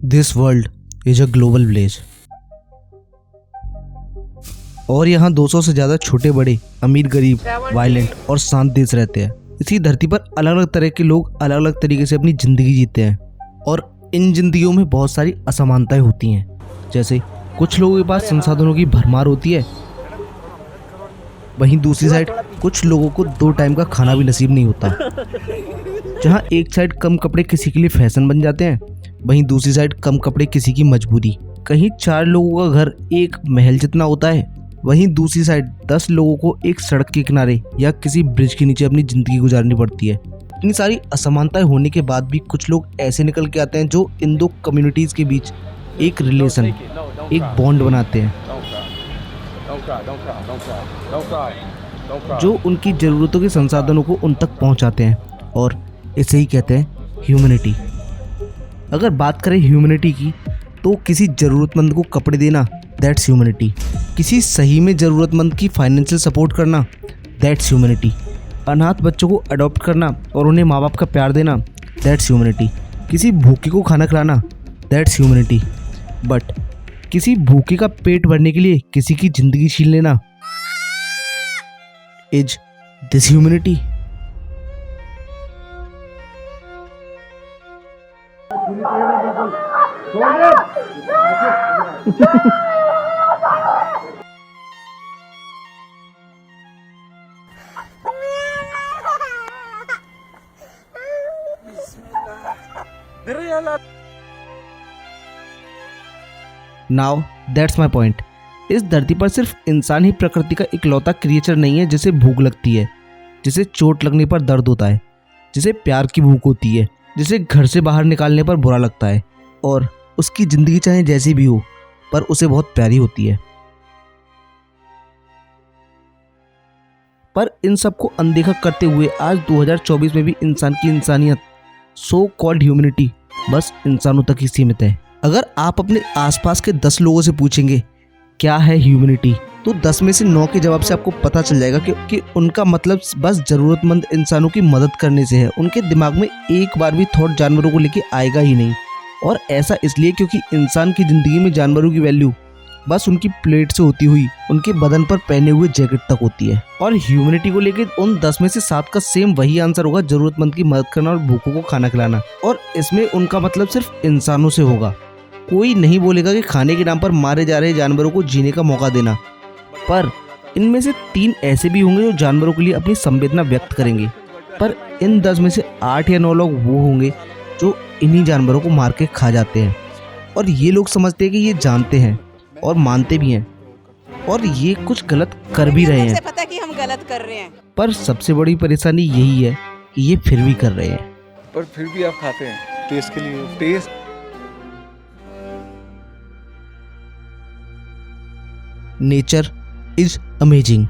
This world is a global village और यहाँ 200 से ज़्यादा छोटे बड़े, अमीर गरीब, वायलेंट और शांत देश रहते हैं। इसी धरती पर अलग अलग तरह के लोग अलग अलग तरीके से अपनी ज़िंदगी जीते हैं और इन जिंदगियों में बहुत सारी असमानताएं होती हैं। जैसे कुछ लोगों के पास संसाधनों की भरमार होती है, वहीं दूसरी साइड कुछ लोगों को 2 टाइम का खाना भी नसीब नहीं होता। जहाँ एक साइड कम कपड़े किसी के लिए फैशन बन जाते हैं, वहीं दूसरी साइड कम कपड़े किसी की मजबूरी। कहीं 4 लोगों का घर एक महल जितना होता है, वहीं दूसरी साइड 10 लोगों को एक सड़क के किनारे या किसी ब्रिज के नीचे अपनी जिंदगी गुजारनी पड़ती है। इतनी सारी असमानताएं होने के बाद भी कुछ लोग ऐसे निकल के आते हैं जो इन 2 कम्युनिटीज के बीच एक रिलेशन, एक बॉन्ड बनाते हैं जो उनकी ज़रूरतों के संसाधनों को उन तक पहुंचाते हैं, और इसे ही कहते हैं ह्यूमैनिटी। अगर बात करें ह्यूमैनिटी की, तो किसी ज़रूरतमंद को कपड़े देना, दैट्स ह्यूमैनिटी। किसी सही में ज़रूरतमंद की फाइनेंशियल सपोर्ट करना, दैट्स ह्यूमैनिटी। अनाथ बच्चों को अडॉप्ट करना और उन्हें माँ बाप का प्यार देना, दैट्स ह्यूमैनिटी। किसी भूखे को खाना खिलाना, दैट्स ह्यूमैनिटी। बट किसी भूखे का पेट भरने के लिए किसी की ज़िंदगी छीन लेना, is this humanity? Now that's my point. इस धरती पर सिर्फ इंसान ही प्रकृति का इकलौता क्रिएचर नहीं है जिसे भूख लगती है, जिसे चोट लगने पर दर्द होता है, जिसे प्यार की भूख होती है, जिसे घर से बाहर निकालने पर बुरा लगता है, और उसकी ज़िंदगी चाहे जैसी भी हो पर उसे बहुत प्यारी होती है। पर इन सब को अनदेखा करते हुए आज 2024 में भी इंसान की इंसानियत, सो कॉल्ड ह्यूमैनिटी, बस इंसानों तक ही सीमित है। अगर आप अपने आसपास के 10 लोगों से पूछेंगे क्या है ह्यूमैनिटी, तो 10 में से 9 के जवाब से आपको पता चल जाएगा कि उनका मतलब बस ज़रूरतमंद इंसानों की मदद करने से है। उनके दिमाग में एक बार भी थॉट जानवरों को लेके आएगा ही नहीं, और ऐसा इसलिए क्योंकि इंसान की ज़िंदगी में जानवरों की वैल्यू बस उनकी प्लेट से होती हुई उनके बदन पर पहने हुए जैकेट तक होती है। और ह्यूमैनिटी को लेके उन 10 में से 7 का सेम वही आंसर होगा, ज़रूरतमंद की मदद करना और भूखों को खाना खिलाना। और इसमें उनका मतलब सिर्फ इंसानों से होगा। कोई नहीं बोलेगा कि खाने के नाम पर मारे जा रहे जानवरों को जीने का मौका देना, पर इनमें से 3 ऐसे भी होंगे जो जानवरों के लिए अपनी संवेदना व्यक्त करेंगे। पर इन 10 में से 8 या 9 लोग वो होंगे जो इन्हीं जानवरों को मार के खा जाते हैं, और ये लोग समझते हैं कि ये जानते हैं और मानते भी हैं, और ये कुछ गलत कर भी रहे हैं। पता कि हम गलत कर रहे हैं, पर सबसे बड़ी परेशानी यही है कि ये फिर भी कर रहे हैं। पर फिर भी आप खाते हैं टेस्ट के लिए। Test nature is amazing.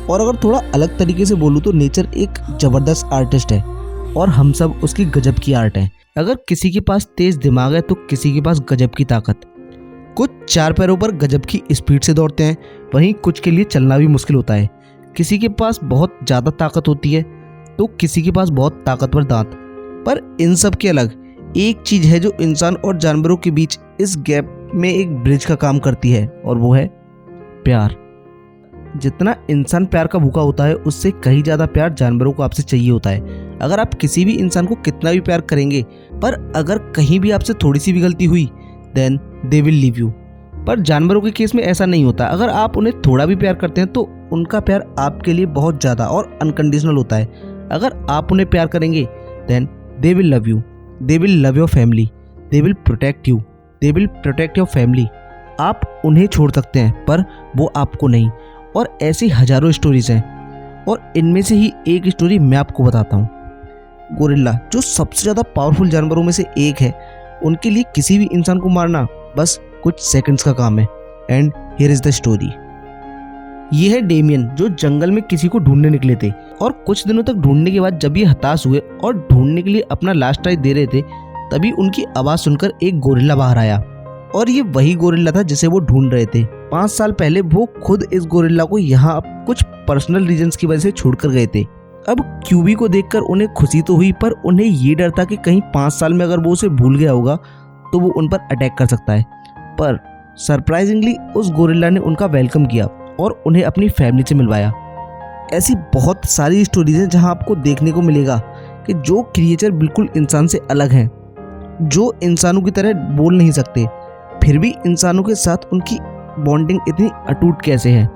और अगर थोड़ा अलग तरीके से बोलूँ तो नेचर एक ज़बरदस्त आर्टिस्ट है और हम सब उसकी गजब की आर्ट है। अगर किसी के पास तेज दिमाग है तो किसी के पास गजब की ताकत। कुछ 4 पैरों पर गजब की स्पीड से दौड़ते हैं, वहीं कुछ के लिए चलना भी मुश्किल होता है। किसी के पास बहुत ज़्यादा ताकत होती है तो किसी के पास बहुत ताकतवर दांत। पर इन सब के अलग एक चीज़ है जो इंसान और जानवरों के बीच इस गैप में एक ब्रिज का काम करती है, और वो है प्यार। जितना इंसान प्यार का भूखा होता है उससे कहीं ज़्यादा प्यार जानवरों को आपसे चाहिए होता है। अगर आप किसी भी इंसान को कितना भी प्यार करेंगे, पर अगर कहीं भी आपसे थोड़ी सी भी गलती हुई, then they will leave you. पर जानवरों के केस में ऐसा नहीं होता। अगर आप उन्हें थोड़ा भी प्यार करते हैं तो उनका प्यार आपके लिए बहुत ज़्यादा और अनकंडीशनल होता है। अगर आप उन्हें प्यार करेंगे, then they will love you, they will love your family, they will protect you, they will protect your family. आप उन्हें छोड़ सकते हैं पर वो आपको नहीं। और ऐसी हजारों स्टोरीज हैं, और इनमें से ही एक स्टोरी मैं आपको बताता हूँ। गोरिल्ला, जो सबसे ज़्यादा पावरफुल जानवरों में से एक है, उनके लिए किसी भी इंसान को मारना बस कुछ सेकंड्स का काम है। And here is the story. ये है डेमियन, जो जंगल में किसी को ढूंढने निकले थे, और कुछ दिनों तक ढूंढने के बाद जब ये हताश हुए और ढूंढने के लिए अपना लास्ट ट्राई दे रहे थे, तभी उनकी आवाज़ सुनकर एक गोरिल्ला बाहर आया। और ये वही गोरिल्ला था जिसे वो ढूंढ रहे थे। 5 साल पहले वो खुद इस गोरिल्ला को यहाँ कुछ पर्सनल रीजंस की वजह से छोड़कर गए थे। अब क्यूबी को देखकर उन्हें खुशी तो हुई, पर उन्हें ये डर था कि कहीं 5 साल में अगर वो उसे भूल गया होगा तो वो उन पर अटैक कर सकता है। पर सरप्राइजिंगली उस गोरिल्ला ने उनका वेलकम किया और उन्हें अपनी फैमिली से मिलवाया। ऐसी बहुत सारी स्टोरीज हैं जहां आपको देखने को मिलेगा कि जो क्रिएचर बिल्कुल इंसान से अलग हैं, जो इंसानों की तरह बोल नहीं सकते, फिर भी इंसानों के साथ उनकी बॉन्डिंग इतनी अटूट कैसे है,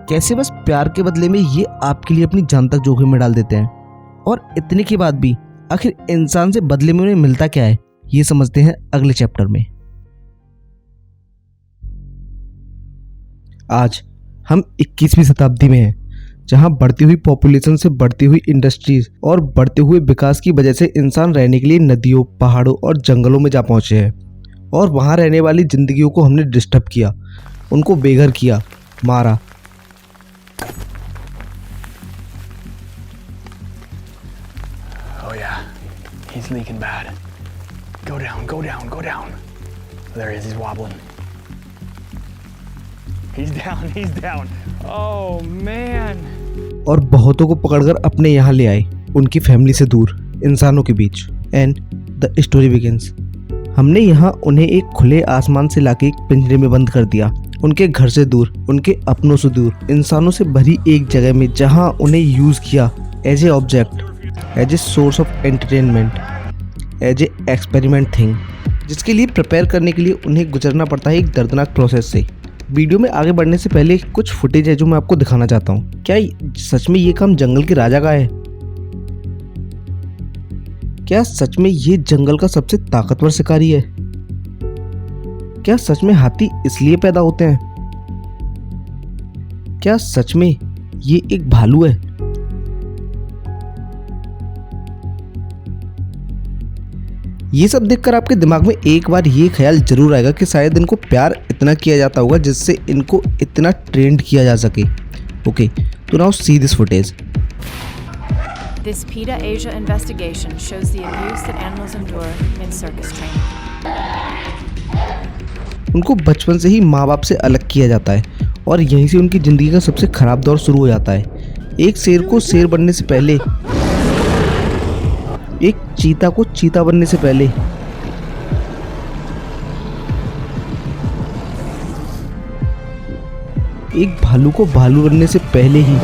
कैसे बस प्यार के बदले में ये आपके लिए अपनी जान तक जोखिम में डाल देते हैं। और इतने के बाद भी आखिर इंसान से बदले में उन्हें मिलता क्या है, ये समझते हैं अगले चैप्टर में। आज हम 21वीं शताब्दी में हैं, जहां बढ़ती हुई पॉपुलेशन से बढ़ती हुई इंडस्ट्रीज और बढ़ते हुए विकास की वजह से इंसान रहने के लिए नदियों, पहाड़ों और जंगलों में जा पहुंचे हैं। और वहां रहने वाली जिंदगियों को हमने डिस्टर्ब किया, उनको बेघर किया, मारा। Oh yeah, he's leaking bad. Go down, go down, go down. There he is, he's wobbling. He's down. Oh man. और बहुतों को पकड़कर अपने यहाँ ले आए, उनकी फैमिली से दूर, इंसानों के बीच। And the story begins. हमने यहाँ उन्हें एक खुले आसमान से लाके एक पिंजरे में बंद कर दिया, उनके घर से दूर, उनके अपनों से दूर, इंसानों से भरी एक जगह में, जहाँ उन्हें यूज किया as a object, as a source of entertainment, as a experiment thing, जिसके लिए प्रिपेयर करने के लिए उन्हें गुजरना पड़ता है एक दर्दनाक प्रोसेस से। वीडियो में आगे बढ़ने से पहले कुछ फुटेज है जो मैं आपको दिखाना चाहता हूँ। क्या सच में ये काम जंगल के राजा का है? क्या सच में ये जंगल का सबसे ताकतवर शिकारी है? क्या सच में हाथी इसलिए पैदा होते हैं? क्या सच में ये एक भालू है? ये सब देखकर आपके दिमाग में एक बार ये ख्याल जरूर आएगा कि शायद इनको प्यार इतना किया जाता होगा जिससे इनको इतना ट्रेंड किया जा सके। ओके, तो now see this footage. This PETA Asia investigation shows the abuse that animals endure in circus training. उनको बचपन से ही माँ बाप से अलग किया जाता है और यहीं से उनकी ज़िंदगी का सबसे ख़राब दौर शुरू हो जाता है। एक शेर को शेर बनने से पहले, एक चीता को चीता बनने से पहले, एक भालू को भालू बनने से पहले ही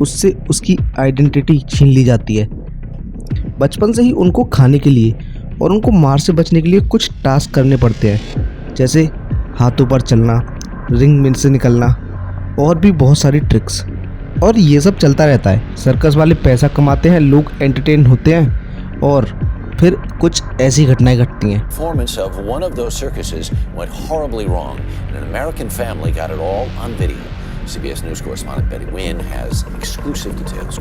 उससे उसकी आइडेंटिटी छीन ली जाती है। बचपन से ही उनको खाने के लिए और उनको मार से बचने के लिए कुछ टास्क करने पड़ते हैं, जैसे हाथों पर चलना, रिंग में से निकलना और भी बहुत सारी ट्रिक्स। और ये सब चलता रहता है। सर्कस वाले पैसा कमाते हैं, लोग एंटरटेन होते हैं और फिर कुछ ऐसी घटनाएं घटती हैं। Performance of one of those circuses went horribly wrong, and an American family got it all on video. CBS News correspondent Betty Wynn has exclusive details.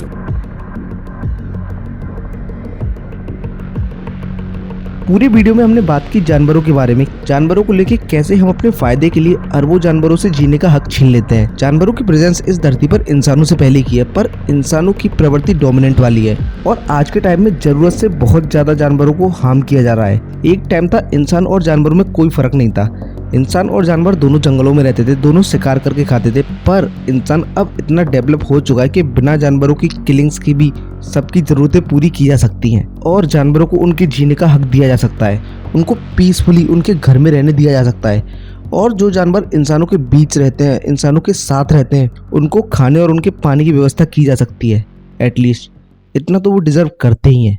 पूरे वीडियो में हमने बात की जानवरों के बारे में, जानवरों को लेके कैसे हम अपने फायदे के लिए अरबों जानवरों से जीने का हक छीन लेते हैं। जानवरों की प्रेजेंस इस धरती पर इंसानों से पहले की है, पर इंसानों की प्रवृत्ति डोमिनेंट वाली है और आज के टाइम में जरूरत से बहुत ज्यादा जानवरों को हार्म किया जा रहा है। एक टाइम था इंसान और जानवरों में कोई फर्क नहीं था, इंसान और जानवर दोनों जंगलों में रहते थे, दोनों शिकार करके खाते थे। पर इंसान अब इतना डेवलप हो चुका है कि बिना जानवरों की किलिंग्स की भी सबकी जरूरतें पूरी की जा सकती हैं और जानवरों को उनके जीने का हक दिया जा सकता है, उनको पीसफुली उनके घर में रहने दिया जा सकता है। और जो जानवर इंसानों के बीच रहते हैं, इंसानों के साथ रहते हैं, उनको खाने और उनके पानी की व्यवस्था की जा सकती है। एटलीस्ट इतना तो वो डिजर्व करते ही हैं।